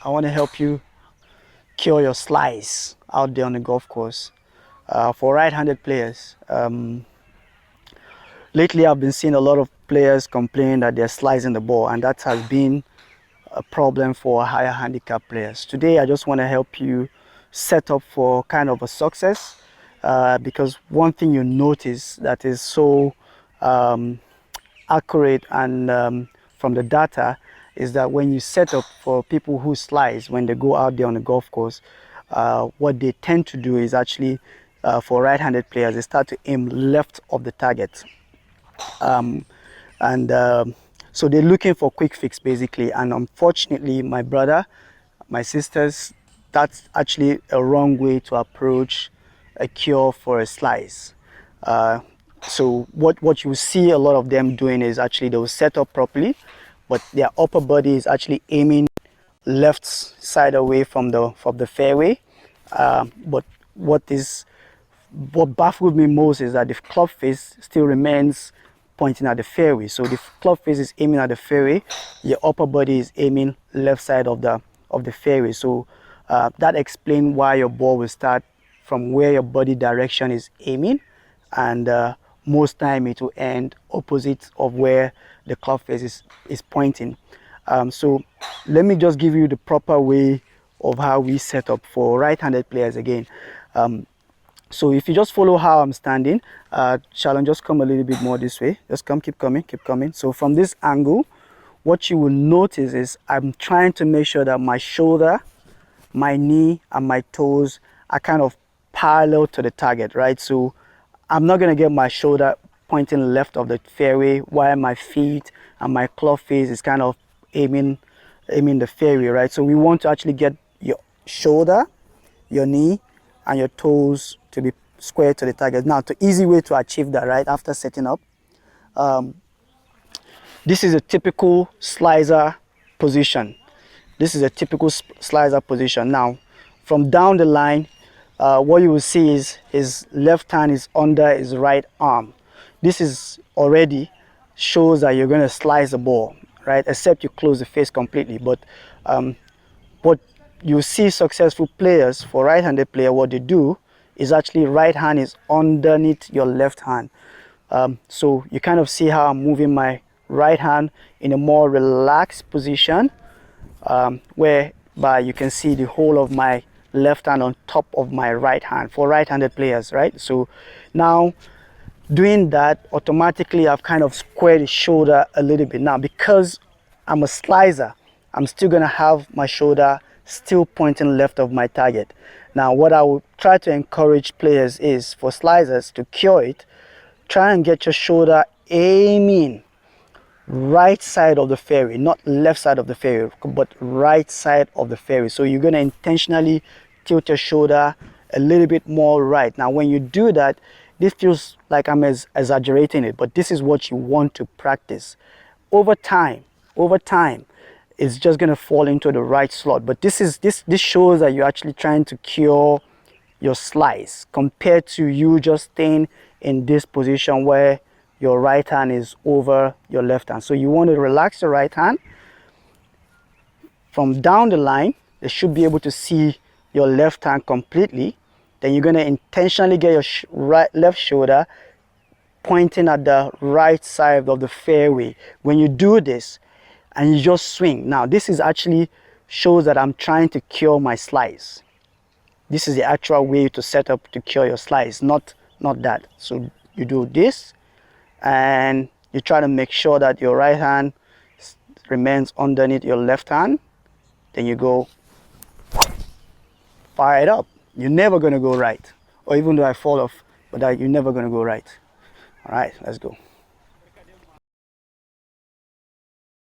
I want to help you cure your slice out there on the golf course. For right-handed players, lately I've been seeing a lot of players complain that they're slicing the ball, and that has been a problem for higher handicap players. Today, I just want to help you set up for kind of a success, because one thing you notice that is so um, accurate and from the data is that when you set up for people who slice when they go out there on the golf course, what they tend to do is actually for right-handed players, they start to aim left of the target. um, and so they're looking for quick fix basically, and unfortunately my brother, my sisters, that's actually a wrong way to approach a cure for a slice. uh, so what you see a lot of them doing is actually they'll set up properly, but their upper body is actually aiming left side away from the fairway. But what is what baffled me most is that the club face still remains pointing at the fairway. So the club face is aiming at the fairway, your upper body is aiming left side of the fairway. So that explains why your ball will start from where your body direction is aiming, and most time it will end opposite of where the club face is pointing. So let me just give you the proper way of how we set up for right-handed players again. So if you just follow how I'm standing, Shalom, just come a little bit more this way. Just come, keep coming, keep coming. So from this angle, what you will notice is I'm trying to make sure that my shoulder, my knee, and my toes are kind of parallel to the target, right? So I'm not gonna get my shoulder pointing left of the fairway while my feet and my club face is kind of aiming the fairway, right? So we want to actually get your shoulder, your knee, and your toes to be square to the target. Now, the easy way to achieve that, right, after setting up, this is a typical slicer position. This is a typical slicer position. Now, from down the line, what you will see is his left hand is under his right arm. This is already shows that you're going to slice the ball, right? Except you close the face completely. But what you see successful players, for right-handed player, what they do is actually right hand is underneath your left hand. So you kind of see how I'm moving my right hand in a more relaxed position, whereby you can see the whole of my left hand on top of my right hand for right-handed players, right? So now doing that, automatically I've kind of squared the shoulder a little bit. Now because I'm a slicer, I'm still gonna have my shoulder still pointing left of my target. Now what I would try to encourage players is, for slicers to cure it, try and get your shoulder aiming right side of the fairway, not left side of the fairway, but right side of the fairway. So you're going to intentionally tilt your shoulder a little bit more right. Now when you do that, this feels like I'm exaggerating it, but this is what you want to practice. Over time, it's just going to fall into the right slot. But this shows that you're actually trying to cure your slice, compared to you just staying in this position where your right hand is over your left hand. So you want to relax your right hand. From down the line, they should be able to see your left hand completely. Then you're going to intentionally get your left shoulder pointing at the right side of the fairway. When you do this and you just swing, now this is actually shows that I'm trying to cure my slice. This is the actual way to set up to cure your slice, not that. So you do this and you try to make sure that your right hand remains underneath your left hand. Then you go fire it up. You're never going to go right, or even though I fall off, but you're never going to go right. All right, let's go.